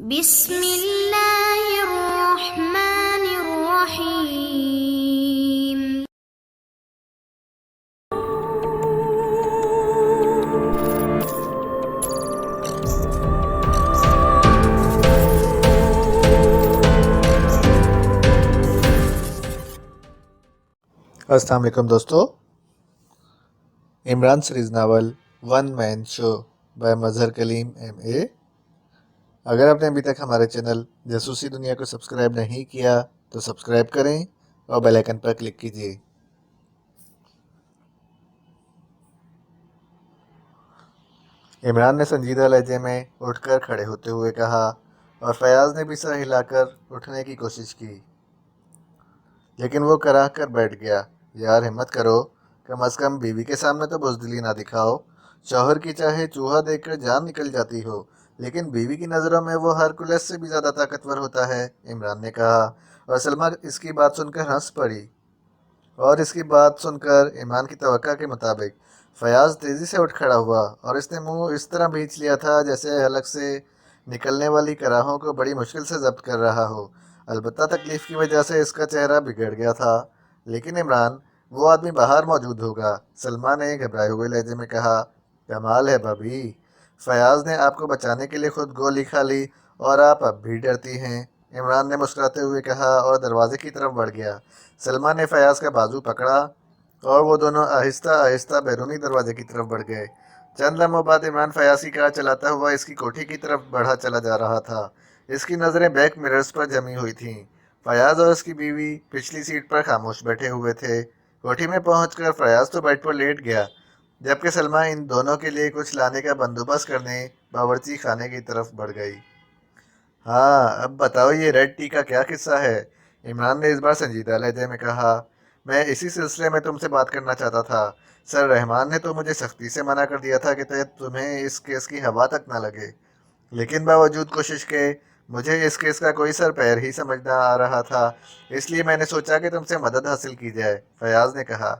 بسم اللہ الرحمن الرحیم۔ السلام علیکم دوستو، Imran series novel one man show by Mazhar Kaleem M A. اگر آپ نے ابھی تک ہمارے چینل جاسوسی دنیا کو سبسکرائب نہیں کیا تو سبسکرائب کریں اور بیل آئیکن پر کلک کیجیے۔ عمران نے سنجیدہ لہجے میں اٹھ کر کھڑے ہوتے ہوئے کہا اور فیاض نے بھی سر ہلا کر اٹھنے کی کوشش کی، لیکن وہ کراہ کر بیٹھ گیا۔ یار ہمت کرو، کم از کم بیوی کے سامنے تو بزدلی نہ دکھاؤ۔ شوہر کی چاہے چوہا دیکھ کر جان نکل جاتی ہو، لیکن بیوی کی نظروں میں وہ ہرکولس سے بھی زیادہ طاقتور ہوتا ہے، عمران نے کہا، اور سلمیٰ اس کی بات سن کر ہنس پڑی۔ اور اس کی بات سن کر ایمان کی توقع کے مطابق فیاض تیزی سے اٹھ کھڑا ہوا، اور اس نے منہ اس طرح بھینچ لیا تھا جیسے حلق سے نکلنے والی کراہوں کو بڑی مشکل سے ضبط کر رہا ہو۔ البتہ تکلیف کی وجہ سے اس کا چہرہ بگڑ گیا تھا۔ لیکن عمران، وہ آدمی باہر موجود ہوگا، سلمیٰ نے گھبرائے ہوئے لہجے میں کہا۔ کمال ہے بھابھی، فیاض نے آپ کو بچانے کے لیے خود گولی کھا لی اور آپ اب بھی ڈرتی ہیں، عمران نے مسکراتے ہوئے کہا اور دروازے کی طرف بڑھ گیا۔ سلمیٰ نے فیاض کا بازو پکڑا اور وہ دونوں آہستہ آہستہ بیرونی دروازے کی طرف بڑھ گئے۔ چند لمحوں بعد عمران فیاض کی کار چلاتا ہوا اس کی کوٹھی کی طرف بڑھا چلا جا رہا تھا۔ اس کی نظریں بیک مررز پر جمی ہوئی تھیں۔ فیاض اور اس کی بیوی پچھلی سیٹ پر خاموش بیٹھے ہوئے تھے۔ کوٹھی میں پہنچ کر فیاض تو بیڈ پر لیٹ گیا، جبکہ سلمیٰ ان دونوں کے لیے کچھ لانے کا بندوبست کرنے باورچی خانے کی طرف بڑھ گئی۔ ہاں اب بتاؤ، یہ ریڈ ٹی کا کیا قصہ ہے؟ عمران نے اس بار سنجیدہ لہجے میں کہا۔ میں اسی سلسلے میں تم سے بات کرنا چاہتا تھا۔ سر رحمان نے تو مجھے سختی سے منع کر دیا تھا کہ تمہیں اس کیس کی ہوا تک نہ لگے، لیکن باوجود کوشش کے مجھے اس کیس کا کوئی سر پیر ہی سمجھ نہ آ رہا تھا، اس لیے میں نے سوچا کہ تم سے مدد حاصل کی جائے، فیاض نے کہا۔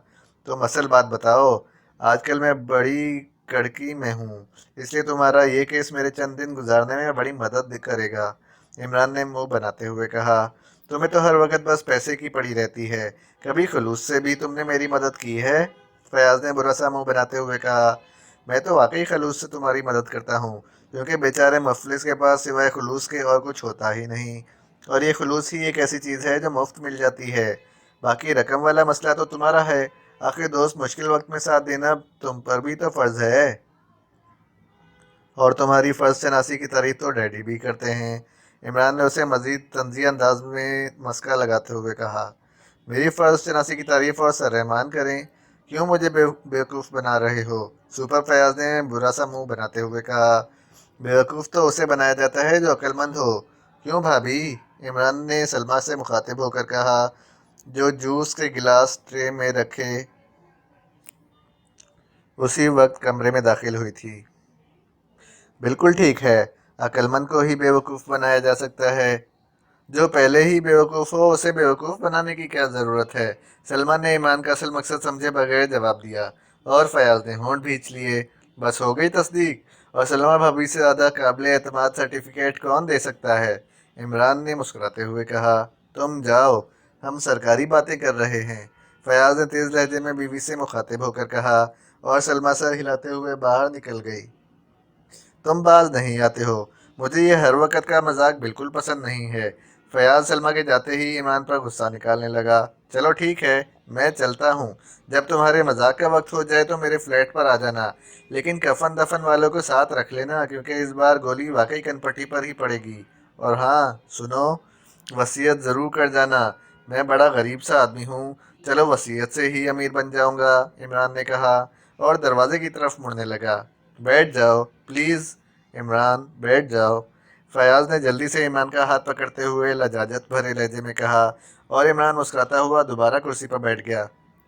تم اصل بات بتاؤ، آج کل میں بڑی کڑکی میں ہوں، اس لیے تمہارا یہ کیس میرے چند دن گزارنے میں بڑی مدد کرے گا، عمران نے منہ بناتے ہوئے کہا۔ تمہیں تو ہر وقت بس پیسے کی پڑی رہتی ہے، کبھی خلوص سے بھی تم نے میری مدد کی ہے؟ فیاض نے برا سا منہ بناتے ہوئے کہا۔ میں تو واقعی خلوص سے تمہاری مدد کرتا ہوں، کیونکہ بیچارے مفلس کے پاس سوائے خلوص کے اور کچھ ہوتا ہی نہیں، اور یہ خلوص ہی ایک ایسی چیز ہے جو مفت مل جاتی ہے۔ باقی رقم والا مسئلہ تو تمہارا ہے، آخر دوست مشکل وقت میں ساتھ دینا تم پر بھی تو فرض ہے، اور تمہاری فرض شناسی کی تعریف تو ڈیڈی بھی کرتے ہیں، عمران نے اسے مزید طنزی انداز میں مسکا لگاتے ہوئے کہا۔ میری فرض شناسی کی تعریف اور سر رحمان کریں؟ کیوں مجھے بیوقوف بنا رہے ہو؟ سپر فیاض نے برا سا منہ بناتے ہوئے کہا۔ بیوقوف تو اسے بنایا جاتا ہے جو عقل مند ہو۔ کیوں بھابھی؟ عمران نے سلمیٰ سے مخاطب ہو کر کہا، جو جوس کے گلاس ٹرے میں رکھے اسی وقت کمرے میں داخل ہوئی تھی۔ بالکل ٹھیک ہے، عقل مند کو ہی بیوقوف بنایا جا سکتا ہے، جو پہلے ہی بیوقوف ہو اسے بیوقوف بنانے کی کیا ضرورت ہے؟ سلمیٰ نے ایمان کا اصل مقصد سمجھے بغیر جواب دیا، اور فیاض نے ہونٹ بھینچ لیے۔ بس ہو گئی تصدیق؟ اور سلمیٰ بھابھی سے زیادہ قابل اعتماد سرٹیفکیٹ کون دے سکتا ہے؟ عمران نے مسکراتے ہوئے کہا۔ تم جاؤ، ہم سرکاری باتیں کر رہے ہیں، فیاض نے تیز لہجے میں بیوی سے مخاطب ہو کر کہا، اور سلمیٰ سر ہلاتے ہوئے باہر نکل گئی۔ تم باز نہیں آتے ہو، مجھے یہ ہر وقت کا مذاق بالکل پسند نہیں ہے، فیاض سلمیٰ کے جاتے ہی ایمان پر غصہ نکالنے لگا۔ چلو ٹھیک ہے، میں چلتا ہوں، جب تمہارے مذاق کا وقت ہو جائے تو میرے فلیٹ پر آ جانا، لیکن کفن دفن والوں کو ساتھ رکھ لینا، کیونکہ اس بار گولی واقعی کن پٹی پر ہی پڑے گی۔ اور ہاں سنو، وصیت ضرور کر جانا، میں بڑا غریب سا آدمی ہوں، چلو وصیت سے ہی امیر بن جاؤں گا، عمران نے کہا اور دروازے کی طرف مڑنے لگا۔ بیٹھ جاؤ پلیز عمران، بیٹھ جاؤ، فیاض نے جلدی سے ایمان کا ہاتھ پکڑتے ہوئے لجاجت بھرے لہجے میں کہا، اور عمران مسکراتا ہوا دوبارہ کرسی پر بیٹھ گیا۔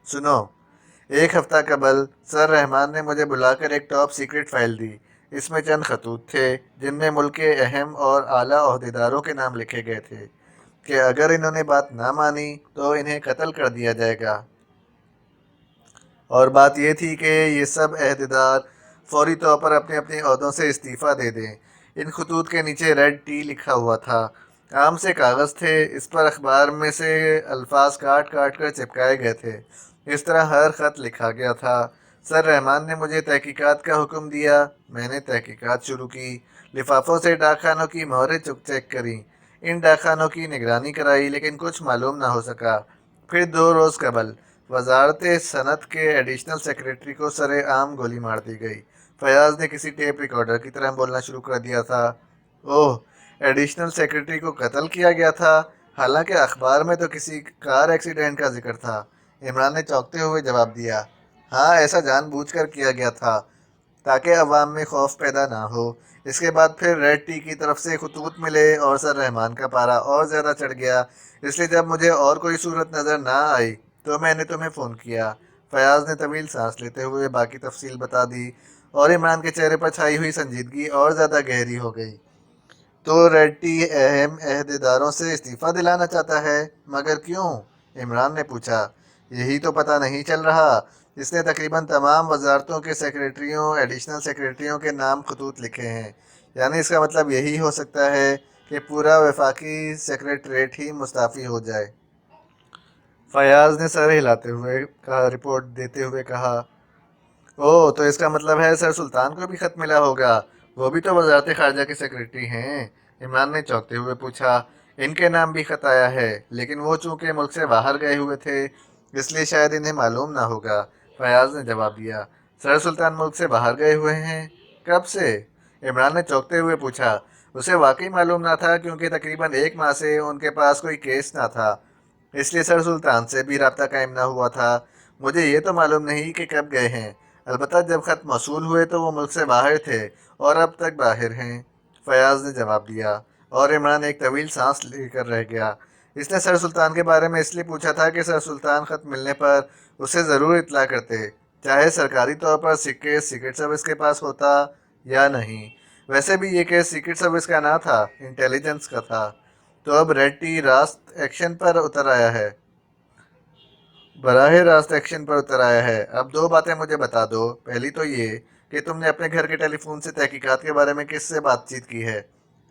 سنو، ایک ہفتہ قبل سر رحمان نے مجھے بلا کر ایک ٹاپ سیکرٹ فائل دی، اس میں چند خطوط تھے جن میں ملک کے اہم اور اعلیٰ عہدیداروں کے نام لکھے گئے تھے کہ اگر انہوں نے بات نہ مانی تو انہیں قتل کر دیا جائے گا، اور بات یہ تھی کہ یہ سب عہدیدار فوری طور پر اپنے اپنے عہدوں سے استعفیٰ دے دیں۔ ان خطوط کے نیچے ریڈ ٹی لکھا ہوا تھا۔ عام سے کاغذ تھے، اس پر اخبار میں سے الفاظ کاٹ کاٹ کر چپکائے گئے تھے۔ اس طرح ہر خط لکھا گیا تھا: سر رحمان نے مجھے تحقیقات کا حکم دیا۔ میں نے تحقیقات شروع کی، لفافوں سے ڈاک خانوں کی مہریں چیک کریں، ان ڈاک خانوں کی نگرانی کرائی، لیکن کچھ معلوم نہ ہو سکا۔ پھر 2 روز قبل وزارت صنعت کے ایڈیشنل سیکریٹری کو سر عام گولی مار دی گئی۔ فیاض نے کسی ٹیپ ریکارڈر کی طرح بولنا شروع کر دیا تھا: اوہ، ایڈیشنل سیکریٹری کو قتل کیا گیا تھا؟ حالانکہ اخبار میں تو کسی کار ایکسیڈنٹ کا ذکر تھا۔ عمران نے چونکتے ہوئے جواب دیا: ہاں، ایسا جان بوجھ کر کیا گیا تھا تاکہ عوام میں خوف پیدا نہ ہو۔ اس کے بعد پھر ریڈ ٹی کی طرف سے خطوط ملے اور سر رحمان کا پارا اور زیادہ چڑھ گیا، اس لیے جب مجھے اور کوئی صورت نظر نہ آئی تو میں نے تمہیں فون کیا۔ فیاض نے طویل سانس لیتے ہوئے باقی تفصیل بتا دی اور عمران کے چہرے پر چھائی ہوئی سنجیدگی اور زیادہ گہری ہو گئی۔ تو ریڈ ٹی اہم عہدیداروں سے استعفیٰ دلانا چاہتا ہے، مگر کیوں؟ عمران نے پوچھا۔ یہی تو پتہ نہیں چل رہا۔ اس نے تقریباً تمام وزارتوں کے سیکریٹریوں، ایڈیشنل سیکریٹریوں کے نام خطوط لکھے ہیں، یعنی اس کا مطلب یہی ہو سکتا ہے کہ پورا وفاقی سیکریٹریٹ ہی مستعفی ہو جائے۔ فیاض نے سر ہلاتے ہوئے رپورٹ دیتے ہوئے کہا: اوہ، تو اس کا مطلب ہے سر سلطان کو بھی خط ملا ہوگا؟ وہ بھی تو وزارت خارجہ کے سیکریٹری ہیں۔ عمران نے چونکتے ہوئے پوچھا۔ ان کے نام بھی خط آیا ہے، لیکن وہ چونکہ ملک سے باہر گئے ہوئے تھے اس لیے شاید انہیں معلوم نہ ہوگا۔ فیاض نے جواب دیا: سر سلطان ملک سے باہر گئے ہوئے ہیں؟ کب سے؟ عمران نے چونکتے ہوئے پوچھا۔ اسے واقعی معلوم نہ تھا، کیونکہ تقریباً 1 ماہ سے ان کے پاس کوئی کیس نہ تھا، اس لیے سر سلطان سے بھی رابطہ قائم نہ ہوا تھا۔ مجھے یہ تو معلوم نہیں کہ کب گئے ہیں، البتہ جب خط موصول ہوئے تو وہ ملک سے باہر تھے اور اب تک باہر ہیں۔ فیاض نے جواب دیا اور عمران ایک طویل سانس لے کر رہ گیا۔ اس نے سر سلطان کے بارے میں اس لیے پوچھا تھا کہ سر سلطان خط ملنے پر اسے ضرور اطلاع کرتے، چاہے سرکاری طور پر کیس سیکرٹ سروس کے پاس ہوتا یا نہیں۔ ویسے بھی یہ کیس سیکرٹ سروس کا نہ تھا، انٹیلیجنس کا تھا۔ تو اب ریڈ ٹی براہ راست ایکشن پر اتر آیا ہے۔ اب 2 باتیں مجھے بتا دو۔ پہلی تو یہ کہ تم نے اپنے گھر کے ٹیلی فون سے تحقیقات کے بارے میں کس سے بات چیت کی ہے؟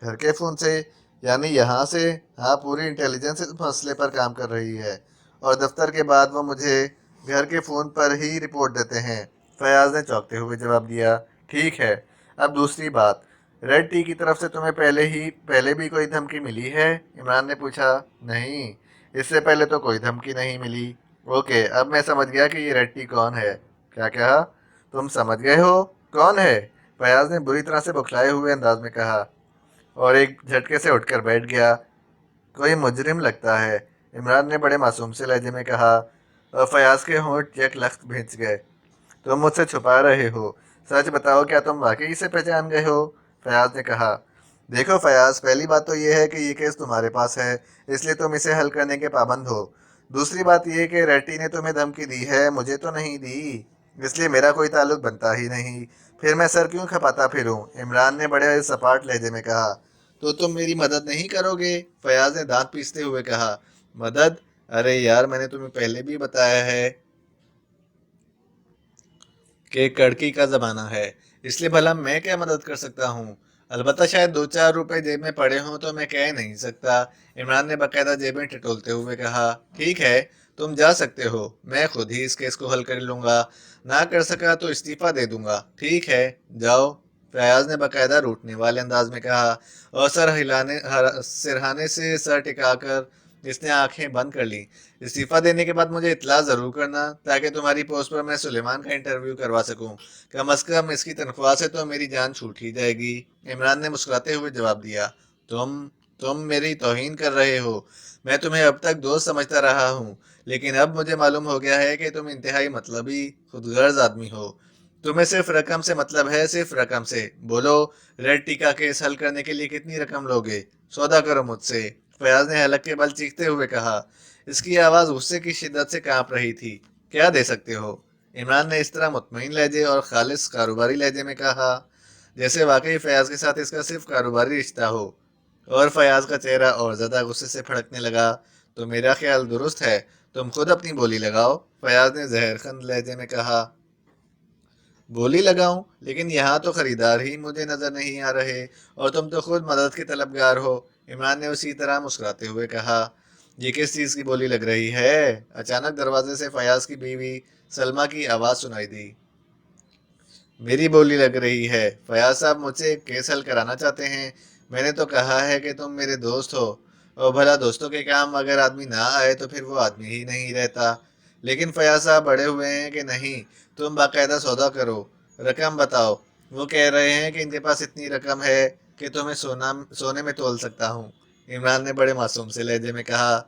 گھر کے فون سے؟ یعنی یہاں سے؟ ہاں، پوری انٹیلیجنس اس مسئلے پر کام کر رہی ہے، اور دفتر کے بعد وہ مجھے گھر کے فون پر ہی رپورٹ دیتے ہیں۔ فیاض نے چونکتے ہوئے جواب دیا۔ ٹھیک ہے، اب دوسری بات، ریڈ ٹی کی طرف سے تمہیں پہلے بھی کوئی دھمکی ملی ہے؟ عمران نے پوچھا۔ نہیں، اس سے پہلے تو کوئی دھمکی نہیں ملی۔ اوکے، اب میں سمجھ گیا کہ یہ ریڈ ٹی کون ہے۔ کیا کہا؟ تم سمجھ گئے ہو کون ہے؟ فیاض نے بری طرح سے بکھلائے ہوئے انداز میں کہا، اور ایک جھٹکے سے اٹھ کر بیٹھ گیا۔ کوئی مجرم لگتا ہے، عمران نے بڑے معصوم سے لہجے میں کہا، اور فیاض کے ہونٹ یک لخت بھنس گئے۔ تم مجھ سے چھپا رہے ہو، سچ بتاؤ، کیا تم واقعی اسے پہچان گئے ہو؟ فیاض نے کہا۔ دیکھو فیاض، پہلی بات تو یہ ہے کہ یہ کیس تمہارے پاس ہے، اس لیے تم اسے حل کرنے کے پابند ہو۔ دوسری بات یہ کہ ریڈ ٹی نے تمہیں دھمکی دی ہے، مجھے تو نہیں دی، اس لیے میرا کوئی تعلق بنتا ہی نہیں۔ پھر میں سر کیوں کھپاتا پھروں؟ عمران نے بڑے سپاٹ لہجے میں کہا۔ تو تم میری مدد نہیں کرو گے؟ فیاض نے دانت پیستے ہوئے کہا۔ مدد؟ ارے یار، میں نے تمہیں پہلے بھی بتایا ہے کہ کڑکی کا زمانہ ہے، اس لیے بھلا میں کیا مدد کر سکتا ہوں؟ البتہ شاید 2-4 روپے جیب میں پڑے ہوں تو میں کہہ نہیں سکتا۔ عمران نے باقاعدہ جیبیں ٹٹولتے ہوئے کہا۔ ٹھیک ہے، تم جا سکتے ہو، میں خود ہی اس کیس کو حل کر لوں گا، نہ کر سکا تو استعفیٰ دے دوں گا۔ ٹھیک ہے، جاؤ، فیاض نے باقاعدہ روٹنے والے انداز میں کہا، اور سرہانے سے سر ٹکا کر اس نے آنکھیں بند کر لیں۔ استعفیٰ دینے کے بعد مجھے اطلاع ضرور کرنا، تاکہ تمہاری پوسٹ پر میں سلیمان کا انٹرویو کروا سکوں۔ کم از کم اس کی تنخواہ سے تو میری جان چھوٹ ہی جائے گی۔ عمران نے مسکراتے ہوئے جواب دیا۔ تم میری توہین کر رہے ہو۔ میں تمہیں اب تک دوست سمجھتا رہا ہوں، لیکن اب مجھے معلوم ہو گیا ہے کہ تم انتہائی مطلبی، خود غرض آدمی ہو۔ تمہیں صرف رقم سے مطلب ہے، صرف رقم سے۔ بولو، ریڈ ٹی کا کیس حل کرنے کے لیے کتنی رقم لوگے؟ سودا کرو مجھ سے۔ فیاض نے حلق کے بل چیختے ہوئے کہا۔ اس کی آواز غصے کی شدت سے کانپ رہی تھی۔ کیا دے سکتے ہو؟ عمران نے اس طرح مطمئن لہجے اور خالص کاروباری لہجے میں کہا جیسے واقعی فیاض کے ساتھ اس کا صرف کاروباری رشتہ ہو، اور فیاض کا چہرہ اور زیادہ غصے سے پھڑکنے لگا۔ تو میرا خیال درست ہے، تم خود اپنی بولی لگاؤ، فیاض نے زہر خند لہجے میں کہا۔ بولی لگاؤں، لیکن یہاں تو خریدار ہی مجھے نظر نہیں آ رہے اور تم تو خود مدد کے طلبگار ہو۔ عمران نے اسی طرح مسکراتے ہوئے کہا۔ یہ کس چیز کی بولی لگ رہی ہے؟ اچانک دروازے سے فیاض کی بیوی سلمہ کی آواز سنائی دی۔ میری بولی لگ رہی ہے؟ فیاض صاحب مجھ سے کیس حل کرانا چاہتے ہیں؟ میں نے تو کہا ہے کہ تم میرے دوست ہو، اور بھلا دوستوں کے کام اگر آدمی نہ آئے تو پھر وہ آدمی ہی نہیں رہتا۔ لیکن فیاض صاحب بڑے ہوئے ہیں کہ نہیں، تم باقاعدہ سودا کرو، رقم بتاؤ۔ وہ کہہ رہے ہیں کہ ان کے پاس اتنی رقم ہے کہ تمہیں سونے میں تول سکتا ہوں۔ عمران نے بڑے معصوم سے لہجے میں کہا۔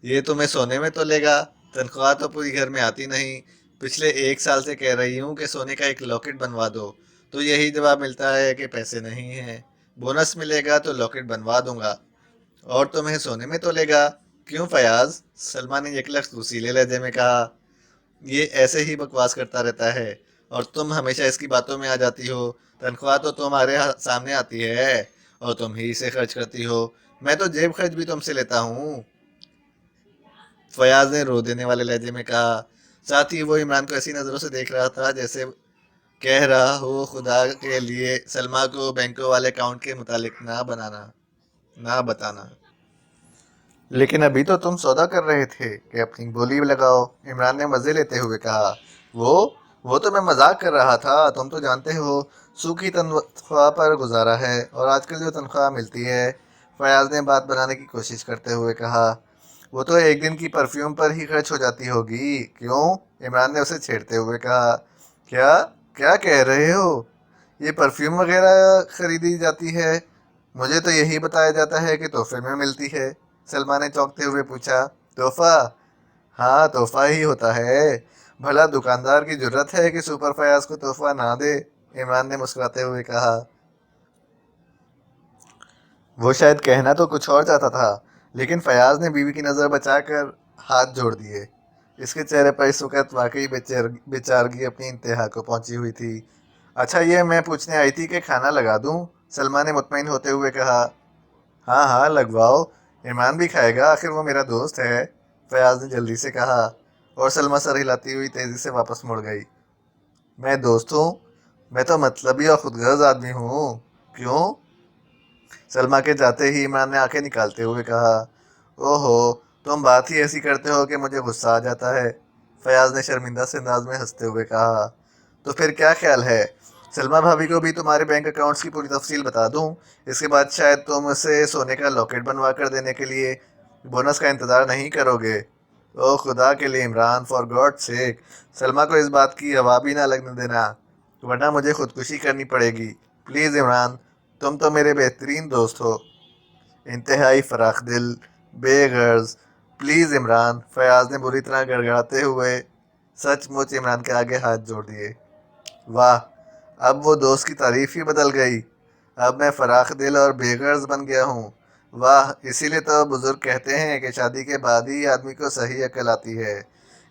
یہ تمہیں سونے میں تولے گا؟ تنخواہ تو پوری گھر میں آتی نہیں۔ پچھلے 1 سال سے کہہ رہی ہوں کہ سونے کا ایک لاکٹ بنوا دو، تو یہی جواب ملتا ہے کہ پیسے نہیں ہیں۔ بونس ملے گا تو لاکٹ بنوا دوں گا، اور تمہیں سونے میں تولے گا؟ کیوں فیاض؟ سلمہ نے یک لخت غصیلے لہجے میں کہا۔ یہ ایسے ہی بکواس کرتا رہتا ہے اور تم ہمیشہ اس کی باتوں میں آ جاتی ہو۔ تنخواہ تو تمہارے سامنے آتی ہے اور تم ہی اسے خرچ کرتی ہو۔ میں تو جیب خرچ بھی تم سے لیتا ہوں، فیاض نے رو دینے والے لہجے میں کہا۔ ساتھ ہی وہ عمران کو ایسی نظروں سے دیکھ رہا تھا جیسے کہہ رہا ہو خدا کے لیے سلمہ کو بینکوں والے اکاؤنٹ کے متعلق نہ بتانا۔ لیکن ابھی تو تم سودا کر رہے تھے کہ اپنی بولی لگاؤ، عمران نے مزے لیتے ہوئے کہا۔ وہ تو میں مذاق کر رہا تھا، تم تو جانتے ہو سوکھی تنخواہ پر گزارا ہے، اور آج کل جو تنخواہ ملتی ہے، فیاض نے بات بنانے کی کوشش کرتے ہوئے کہا، وہ تو ایک دن کی پرفیوم پر ہی خرچ ہو جاتی ہوگی۔ کیوں؟ عمران نے اسے چھیڑتے ہوئے کہا۔ کیا کہہ رہے ہو؟ یہ پرفیوم وغیرہ خریدی جاتی ہے؟ مجھے تو یہی بتایا جاتا ہے کہ تحفے میں ملتی ہے، سلمہ نے چونکتے ہوئے پوچھا۔ تحفہ؟ ہاں، تحفہ ہی ہوتا ہے۔ بھلا دکاندار کی جرت ہے کہ سپر فیاض کو تحفہ نہ دے، عمران نے مسکراتے ہوئے کہا۔ وہ شاید کہنا تو کچھ اور چاہتا تھا، لیکن فیاض نے بیوی کی نظر بچا کر ہاتھ جوڑ دیے۔ اس کے چہرے پر اس وقت واقعی بے چارگی اپنی انتہا کو پہنچی ہوئی تھی۔ اچھا، یہ میں پوچھنے آئی تھی کہ کھانا لگا دوں؟ سلمہ نے مطمئن ہوتے ہوئے کہا۔ ہاں لگواؤ، عمران بھی کھائے گا، آخر وہ میرا دوست ہے، فیاض نے جلدی سے کہا، اور سلمہ سر ہلاتی ہوئی تیزی سے واپس مڑ گئی۔ میں دوست ہوں؟ میں تو مطلبی اور خود غرض آدمی ہوں۔ کیوں؟ سلمہ کے جاتے ہی عمران نے آنکھیں نکالتے ہوئے کہا۔ اوہو، تم بات ہی ایسی کرتے ہو کہ مجھے غصہ آ جاتا ہے، فیاض نے شرمندہ سے انداز میں ہنستے ہوئے کہا۔ تو پھر کیا خیال ہے، سلمہ بھابھی کو بھی تمہارے بینک اکاؤنٹس کی پوری تفصیل بتا دوں؟ اس کے بعد شاید تم اسے سونے کا لاکٹ بنوا کر دینے کے لیے بونس کا انتظار نہیں کرو گے۔ او خدا کے لیے عمران، فار گاڈ سیک، سلمہ کو اس بات کی ہوا بھی نہ لگنے دینا، ورنہ مجھے خودکشی کرنی پڑے گی۔ پلیز عمران، تم تو میرے بہترین دوست ہو، انتہائی فراخ دل، بے غرض۔ پلیز عمران، فیاض نے بری طرح گڑگڑاتے ہوئے سچ مچ عمران کے آگے ہاتھ جوڑ دیے۔ واہ، اب وہ دوست کی تعریف ہی بدل گئی، اب میں فراخ دل اور بے غرض بن گیا ہوں۔ واہ، اسی لیے تو بزرگ کہتے ہیں کہ شادی کے بعد ہی آدمی کو صحیح عقل آتی ہے،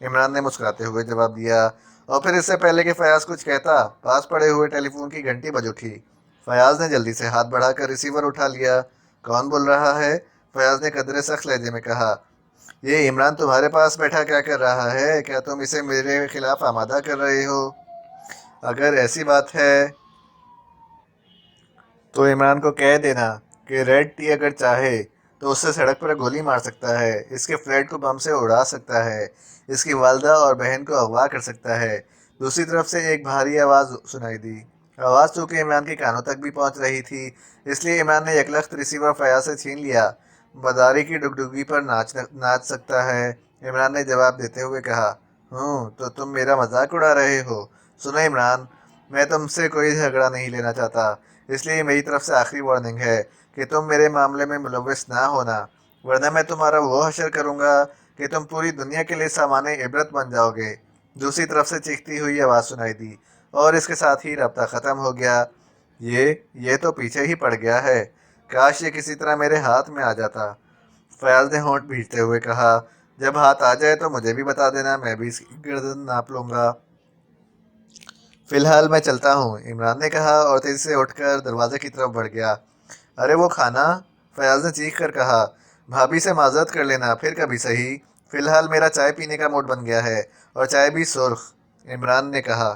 عمران نے مسکراتے ہوئے جواب دیا۔ اور پھر اس سے پہلے کہ فیاض کچھ کہتا، پاس پڑے ہوئے ٹیلی فون کی گھنٹی بج اٹھی۔ فیاض نے جلدی سے ہاتھ بڑھا کر ریسیور اٹھا لیا۔ کون بول رہا ہے؟ فیاض نے قدرے سخت لہجے میں کہا۔ یہ عمران تمہارے پاس بیٹھا کیا کر رہا ہے؟ کیا تم اسے میرے خلاف آمادہ کر رہے ہو؟ اگر ایسی بات ہے تو عمران کو کہہ دینا کہ ریڈ ٹی اگر چاہے تو اس سے سڑک پر گولی مار سکتا ہے، اس کے فلیٹ کو بم سے اڑا سکتا ہے، اس کی والدہ اور بہن کو اغوا کر سکتا ہے۔ دوسری طرف سے ایک بھاری آواز سنائی دی۔ آواز چونکہ عمران کے کانوں تک بھی پہنچ رہی تھی، اس لیے عمران نے یکلخت ریسیور فیاض سے چھین لیا۔ مداری کی ڈگڈگی پر ناچ سکتا ہے، عمران نے جواب دیتے ہوئے کہا۔ تو تم میرا مذاق اڑا رہے ہو؟ سنو عمران، میں تم سے کوئی جھگڑا نہیں لینا چاہتا، اس لیے میری طرف سے آخری وارننگ ہے کہ تم میرے معاملے میں ملوث نہ ہونا، ورنہ میں تمہارا وہ حشر کروں گا کہ تم پوری دنیا کے لیے سامان عبرت بن جاؤ گے۔ دوسری طرف سے چیختی ہوئی آواز سنائی دی، اور اس کے ساتھ ہی رابطہ ختم ہو گیا۔ یہ تو پیچھے ہی پڑ گیا ہے، کاش یہ کسی طرح میرے ہاتھ میں آ جاتا، فیاض نے ہونٹ بھیجتے ہوئے کہا۔ جب ہاتھ آ جائے تو مجھے بھی بتا دینا، میں بھی اس کی گردن ناپ لوں گا۔ فی الحال میں چلتا ہوں، عمران نے کہا اور تیزی سے اٹھ کر دروازے کی طرف بڑھ گیا۔ ارے وہ کھانا، فیاض نے چیخ کر کہا۔ بھابھی سے معذرت کر لینا، پھر کبھی صحیح، فی الحال میرا چائے پینے کا موڈ بن گیا ہے، اور چائے بھی سرخ، عمران نے کہا۔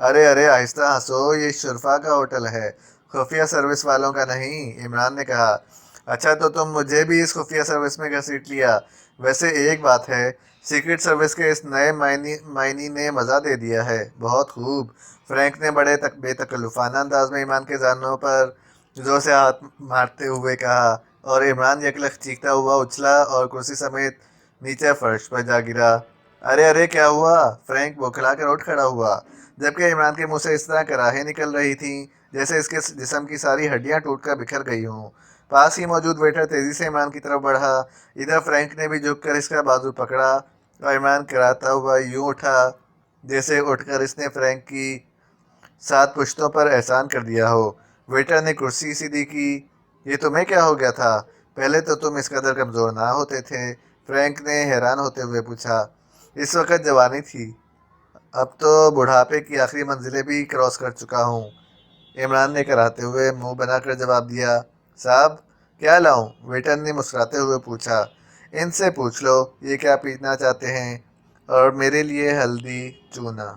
ارے ارے آہستہ ہنسو، یہ شرفا کا ہوٹل ہے، خفیہ سروس والوں کا نہیں، عمران نے کہا۔ اچھا تو تم مجھے بھی اس خفیہ سروس میں گھسیٹ لیا۔ ویسے ایک بات ہے، سیکرٹ سروس کے اس نئے معنی نے مزہ دے دیا ہے۔ بہت خوب، فرینک نے بڑے بے تکلفانہ انداز میں عمران کے زانوں پر زور سے ہاتھ مارتے ہوئے کہا، اور عمران یکلخ چیختا ہوا اچھلا اور کرسی سمیت نیچے فرش پر جا گرا۔ ارے ارے کیا ہوا؟ فرینک بوکھلا کر اٹھ کھڑا ہوا، جبکہ عمران کے منہ سے اس طرح کراہیں نکل رہی تھیں جیسے اس کے جسم کی ساری ہڈیاں ٹوٹ کر بکھر گئی ہوں۔ پاس ہی موجود ویٹر تیزی سے عمران کی طرف بڑھا۔ ادھر فرینک نے بھی جھک کر اس کا بازو پکڑا اور عمران کراتا ہوا یوں اٹھا جیسے اٹھ کر اس نے فرینک کی 7 پشتوں پر احسان کر دیا ہو۔ ویٹر نے کرسی سیدھی کی۔ یہ تمہیں کیا ہو گیا تھا؟ پہلے تو تم اس قدر کمزور نہ ہوتے تھے، فرینک نے حیران ہوتے ہوئے پوچھا۔ اس وقت جوانی تھی، اب تو بڑھاپے کی آخری منزلیں بھی کراس کر چکا ہوں، عمران نے کراتے ہوئے منہ بنا کر جواب دیا۔ صاحب کیا لاؤں؟ ویٹر نے مسکراتے ہوئے پوچھا۔ ان سے پوچھ لو یہ کیا پینا چاہتے ہیں، اور میرے لیے ہلدی چونا۔